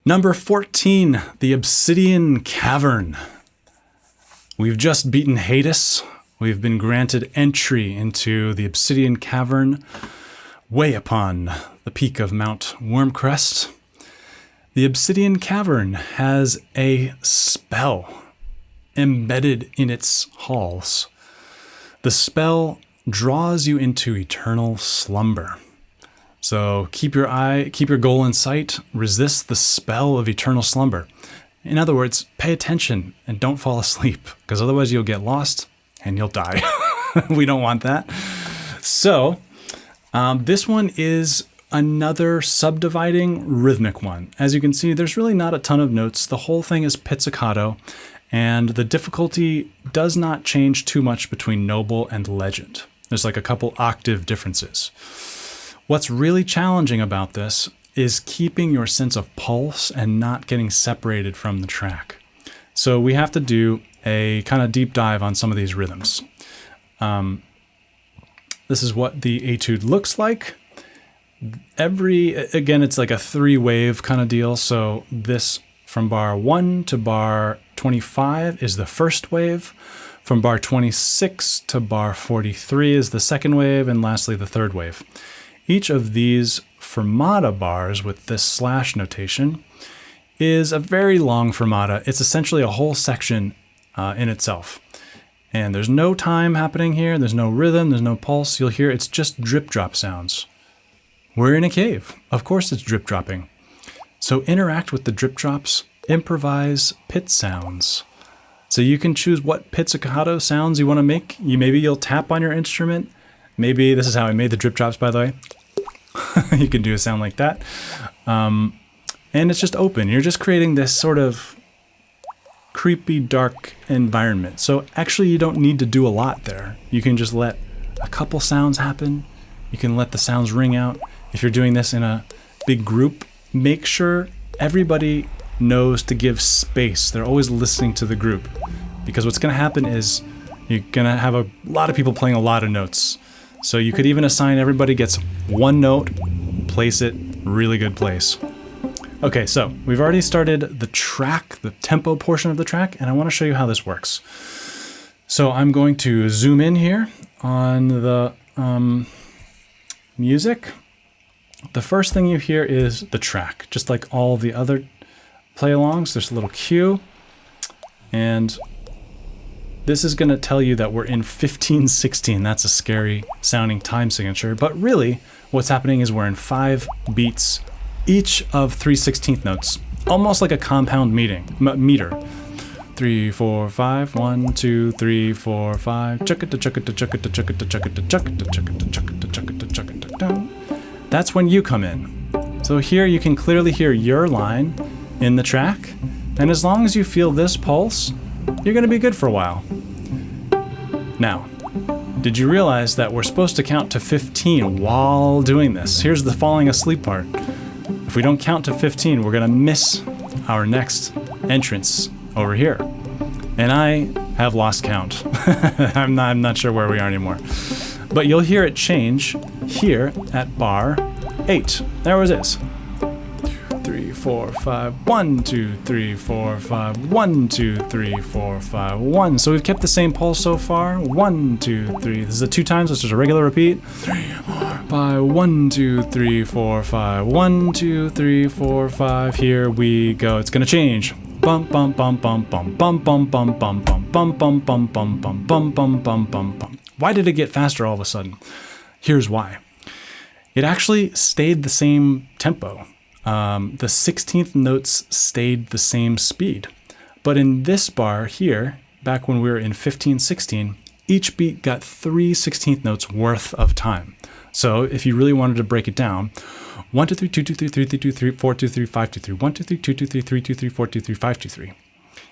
Number 14, the Obsidian Cavern. We've just beaten Hades. We've been granted entry into the Obsidian Cavern way upon the peak of Mount Wormcrest. The Obsidian Cavern has a spell embedded in its halls. The spell draws you into eternal slumber. So keep your goal in sight, resist the spell of eternal slumber. In other words, pay attention and don't fall asleep, because otherwise you'll get lost and you'll die. We don't want that. So this one is another subdividing rhythmic one. As you can see, there's really not a ton of notes. The whole thing is pizzicato, and the difficulty does not change too much between noble and legend. There's like a couple octave differences. What's really challenging about this is keeping your sense of pulse and not getting separated from the track. So we have to do a kind of deep dive on some of these rhythms. This is what the etude looks like. Again, it's like a 3-wave kind of deal. So this from bar 1 to bar 25 is the first wave. From bar 26 to bar 43 is the second wave, and lastly the third wave. Each of these fermata bars with this slash notation is a very long fermata. It's essentially a whole section in itself. And there's no time happening here. There's no rhythm. There's no pulse. You'll hear it's just drip drop sounds. We're in a cave. Of course it's drip dropping. So interact with the drip drops. Improvise pit sounds. So you can choose what pizzicato sounds you want to make. Maybe you'll tap on your instrument. Maybe this is how I made the drip drops, by the way. You can do a sound like that. And it's just open. You're just creating this sort of creepy, dark environment. So actually you don't need to do a lot there. You can just let a couple sounds happen. You can let the sounds ring out. If you're doing this in a big group, make sure everybody knows to give space. They're always listening to the group, because what's going to happen is you're going to have a lot of people playing a lot of notes. So you could even assign everybody gets one note, place it, really good place. Okay, so we've already started the track, the tempo portion of the track, and I want to show you how this works. So I'm going to zoom in here on the music. The first thing you hear is the track, just like all the other play-alongs. There's a little cue, and this is going to tell you that we're in 15/16. That's a scary sounding time signature, but really what's happening is we're in 5 beats, each of 3/16 notes, almost like a compound meter. 3, 4, 5, 1, 2, 3, 4, 5. That's when you come in. So here you can clearly hear your line in the track, and as long as you feel this pulse, you're going to be good for a while. Now, did you realize that we're supposed to count to 15 while doing this? Here's the falling asleep part. If we don't count to 15, we're going to miss our next entrance over here. And I have lost count. I'm not sure where we are anymore. But you'll hear it change here at bar 8. There it is. 3, 4, 5, 1, 2, 3, 4, 5, 1, 2, 3, 4, 5, 1. So we've kept the same pulse so far. 1, 2, 3. This is a 2 times, which is a regular repeat. 3, 4, 5, 1, 2, 3, 4, 5, 1, 2, 3, 4, 5. Here we go. It's gonna change. Bum bum bum bum bum bum bum bum bum bum bum bum bum bum bum bum bum bum bum bum. Why did it get faster all of a sudden? Here's why. It actually stayed the same tempo. The 16th notes stayed the same speed. But in this bar here, back when we were in 15/16, each beat got 3 16th notes worth of time. So if you really wanted to break it down, 1, 2, 3, 2, 2, 3, 3, 3, 2, 3, 4, 2, 3, 5, 2, 3, 1, 2, 3, 2, 2, 3, 3, 2, 3, 4, 2, 3, 5, 2, 3.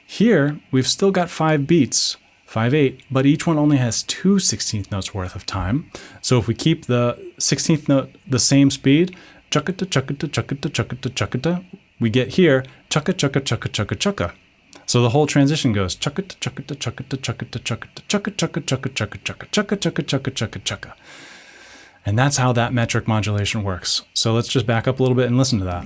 Here, we've still got 5 beats, 5, 8, but each one only has 2 16th notes worth of time. So if we keep the 16th note the same speed, chuckata, chuckata, chuckata, chuckata, chuckata, we get here, chukka, chukka, chukka, chukka, chukka. So the whole transition goes chuckata, chuckata, chuckata, chuckata, chuckata, chukka, chukka, chukka, chukka, chukka, chukka, chukka, chukka, chukka, chukka. And that's how that metric modulation works. So let's just back up a little bit and listen to that.